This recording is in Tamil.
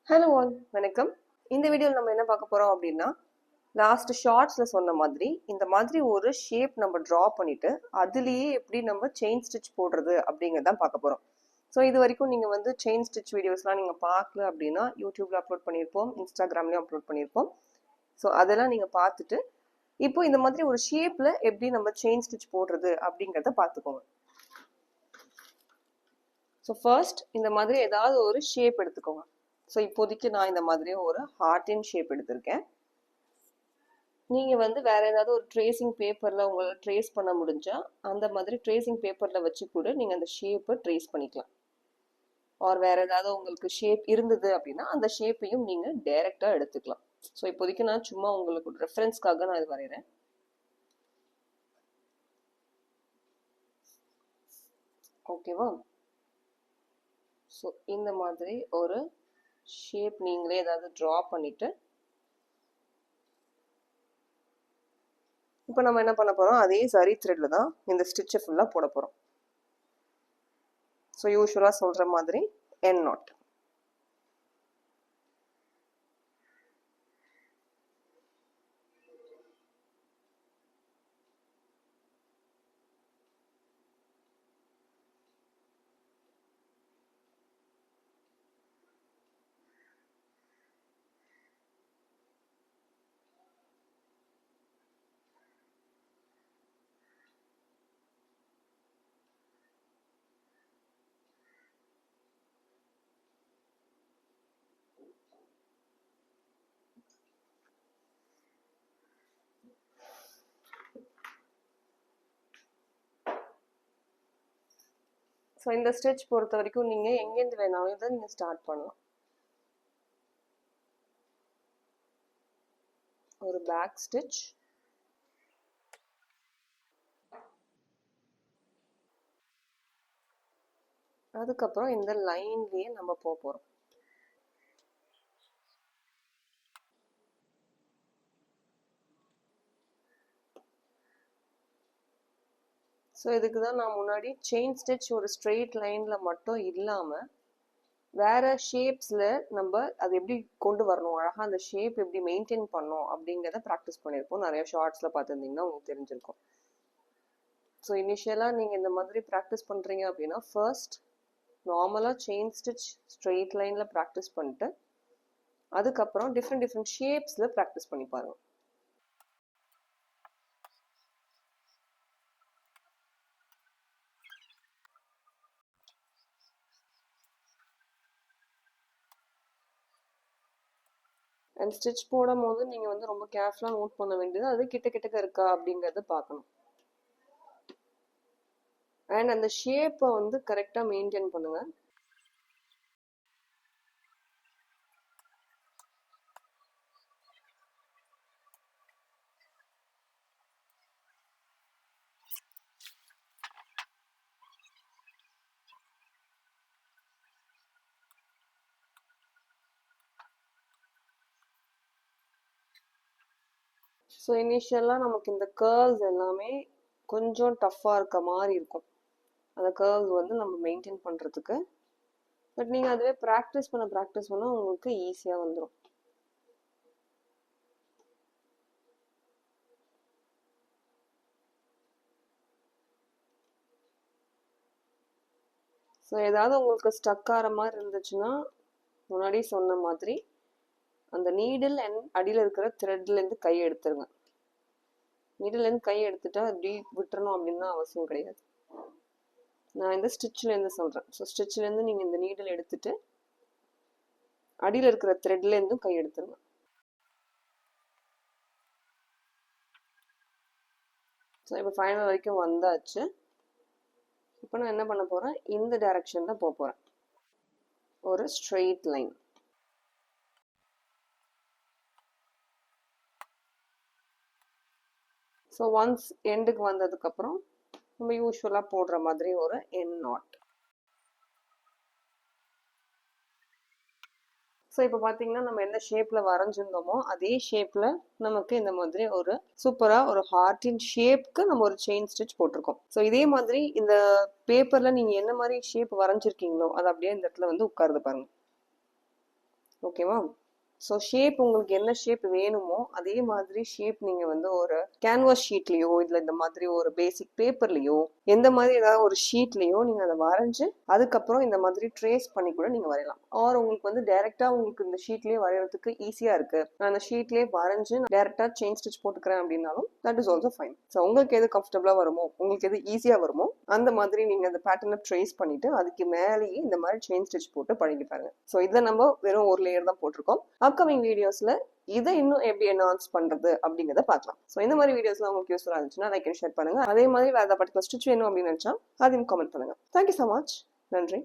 ஹலோ ஆல், வணக்கம். இந்த வீடியோவில் நம்ம என்ன பார்க்க போகிறோம் அப்படின்னா, லாஸ்ட் ஷார்ட்ஸில் சொன்ன மாதிரி இந்த மாதிரி ஒரு ஷேப் நம்ம ட்ரா பண்ணிவிட்டு அதுலேயே எப்படி நம்ம செயின் ஸ்டிச் போடுறது அப்படிங்கிறதான் பார்க்க போகிறோம். ஸோ இது வரைக்கும் நீங்கள் வந்து செயின் ஸ்டிச் வீடியோஸ்லாம் நீங்கள் பார்க்கல அப்படின்னா யூடியூப்பில் அப்லோட் பண்ணியிருப்போம், இன்ஸ்டாகிராம்லேயும் அப்லோட் பண்ணியிருப்போம். ஸோ அதெல்லாம் நீங்கள் பார்த்துட்டு இப்போ இந்த மாதிரி ஒரு ஷேப்பில் எப்படி நம்ம செயின் ஸ்டிச் போடுறது அப்படிங்கிறத பார்த்துக்கோங்க. ஸோ ஃபர்ஸ்ட் இந்த மாதிரி ஏதாவது ஒரு ஷேப் எடுத்துக்கோங்க. ஸோ இப்போதைக்கு நான் இந்த மாதிரி ஒரு ஹார்டின் ஷேப் எடுத்திருக்கேன். நீங்கள் வந்து வேற ஏதாவது ஒரு ட்ரேசிங் பேப்பரில் உங்களால் ட்ரேஸ் பண்ண முடிஞ்சால் அந்த மாதிரி ட்ரேசிங் பேப்பரில் வச்சு கூட நீங்கள் அந்த ஷேப்பை ட்ரேஸ் பண்ணிக்கலாம். ஆர் வேற ஏதாவது உங்களுக்கு ஷேப் இருந்தது அப்படின்னா அந்த ஷேப்பையும் நீங்கள் டைரெக்டாக எடுத்துக்கலாம். ஸோ இப்போதைக்கு நான் சும்மா உங்களுக்கு ரெஃபரன்ஸ்க்காக நான் இது வரைகிறேன். ஓகேவா? ஸோ இந்த மாதிரி ஒரு ஷேப் நீங்களே ஏதாவது ட்ரா பண்ணிவிட்டு இப்போ நம்ம என்ன பண்ண போகிறோம், அதே சரி த்ரெட்டில் தான் இந்த ஸ்டிச்சை ஃபுல்லாக போட போகிறோம். ஸோ யூஸ்வலாக சொல்கிற மாதிரி என் நாட். ஸோ இந்த ஸ்டிச் பொறுத்த வரைக்கும் நீங்கள் எங்கேருந்து வேணாலும் இதை நீங்கள் ஸ்டார்ட் பண்ணலாம். ஒரு பேக் ஸ்டிச், அதுக்கப்புறம் இந்த லைன்லேயே நம்ம போக போகிறோம். ஸோ இதுக்கு தான் நான் முன்னாடி செயின் ஸ்டிச் ஒரு ஸ்ட்ரெயிட் லைனில் மட்டும் இல்லாமல் வேறு ஷேப்ஸில் நம்ம அது எப்படி கொண்டு வரணும், அழகாக அந்த ஷேப் எப்படி மெயின்டைன் பண்ணோம் அப்படிங்கிறத ப்ராக்டிஸ் பண்ணியிருப்போம். நிறைய ஷார்ட்ஸில் பார்த்துருந்தீங்கன்னா உங்களுக்கு தெரிஞ்சிருக்கும். ஸோ இனிஷியலாக நீங்கள் இந்த மாதிரி ப்ராக்டிஸ் பண்ணுறீங்க அப்படின்னா ஃபர்ஸ்ட் நார்மலாக செயின் ஸ்டிச் ஸ்ட்ரெயிட் லைனில் ப்ராக்டிஸ் பண்ணிட்டு அதுக்கப்புறம் டிஃப்ரெண்ட் ஷேப்ஸில் ப்ராக்டிஸ் பண்ணி பாருங்கள். அண்ட் ஸ்டிச் போடும் போது நீங்கள் வந்து ரொம்ப கேர்ஃபுல்லாக நோட் பண்ண வேண்டியது அது கிட்டக்க இருக்கா அப்படிங்கிறத பார்க்கணும். அண்ட் அந்த ஷேப்பை வந்து கரெக்டாக மெயின்டைன் பண்ணுங்கள். ஸோ இனிஷியலாக நமக்கு இந்த கர்வ்ஸ் எல்லாமே கொஞ்சம் டஃப்பாக இருக்க மாதிரி இருக்கும், அந்த கர்வ்ஸ் வந்து நம்ம மெயின்டைன் பண்ணுறதுக்கு. பட் நீங்கள் அதுவே ப்ராக்டிஸ் பண்ண உங்களுக்கு ஈஸியாக வந்துடும். ஸோ ஏதாவது உங்களுக்கு ஸ்டக் ஆகிற மாதிரி இருந்துச்சுன்னா முன்னாடி சொன்ன மாதிரி அந்த நீடில் அண்ட் அடியில் இருக்கிற த்ரெட்லேருந்து கை எடுத்துருங்க. நீடிலேருந்து கை எடுத்துட்டா அப்படி விட்டுறணும் அப்படின்னு அவசியம் கிடையாது. நான் இந்த ஸ்டிச்லேருந்து சொல்கிறேன். ஸோ ஸ்டிச்லேருந்து நீங்கள் இந்த நீடில் எடுத்துட்டு அடியில் இருக்கிற த்ரெட்லேருந்தும் கை எடுத்துருங்க. ஸோ இப்போ ஃபைனல் வரைக்கும் வந்தாச்சு. இப்போ நான் என்ன பண்ண போகிறேன், இந்த டைரக்ஷனில் போக போகிறேன். ஒரு ஸ்ட்ரெயிட் லைன். ஸோ ஒன்ஸ் எண்டுக்கு வந்ததுக்கப்புறம் நம்ம யூஸ்வலாக போடுற மாதிரி ஒரு என் நாட். ஸோ இப்போ பார்த்தீங்கன்னா நம்ம எந்த ஷேப்பில் வரைஞ்சிருந்தோமோ அதே ஷேப்பில் நமக்கு இந்த மாதிரி ஒரு சூப்பராக ஒரு ஹார்ட்டின் ஷேப்க்கு நம்ம ஒரு செயின் ஸ்டிச் போட்டிருக்கோம். ஸோ இதே மாதிரி இந்த பேப்பரில் நீங்கள் என்ன மாதிரி ஷேப் வரைஞ்சிருக்கீங்களோ அது அப்படியே இந்த இடத்துல வந்து உட்காருது பாருங்க. ஓகேவா? ஸோ ஷேப் உங்களுக்கு என்ன ஷேப் வேணுமோ அதே மாதிரி ஷேப் நீங்கள் வந்து ஒரு கேன்வாஸ் ஷீட்லேயோ இல்லை இந்த மாதிரி ஒரு பேசிக் பேப்பர்லேயோ எந்த மாதிரி ஏதாவது ஒரு ஷீட்லேயோ நீங்கள் அதை வரைஞ்சி அதுக்கப்புறம் இந்த மாதிரி ட்ரேஸ் பண்ணி கூட நீங்கள் வரையலாம். ஆர் உங்களுக்கு வந்து டேரெக்டாக உங்களுக்கு இந்த ஷீட்லேயே வரைகிறதுக்கு ஈஸியாக இருக்குது, நான் அந்த ஷீட்லேயே வரைஞ்சி டேரெக்டாக செயின் ஸ்டிச் போட்டுக்கிறேன் அப்படின்னாலும் that is also fine. So உங்களுக்கு எது கம்ஃபர்டபுளாக வருமோ, உங்களுக்கு எது ஈஸியாக வருமோ அந்த மாதிரி நீங்கள் அந்த பேட்டர்னை ட்ரேஸ் பண்ணிவிட்டு அதுக்கு மேலேயே இந்த மாதிரி செயின் ஸ்டிச் போட்டு பழகி பாருங்க. ஸோ இதில் நம்ம வெறும் ஒரு லேயர் தான் போட்டிருக்கோம். அப்கமிங் வீடியோஸ்ல இதை இன்னும் எப்படி என்ஹான்ஸ் பண்றது அப்படிங்கிறத பார்க்கலாம். ஸோ இந்த மாதிரி வீடியோஸ்லாம் உங்களுக்கு யூஸ்ஃபுல்லாக இருந்துச்சுன்னா லைக் அண்ட் ஷேர் பண்ணுங்க. அதே மாதிரி வேற ஏதாவது பர்டிகுலர் ஸ்டிச் வேணும் அப்படின்னு நினைச்சா அதையும் கமெண்ட் பண்ணுங்க. Thank you so much. நன்றி.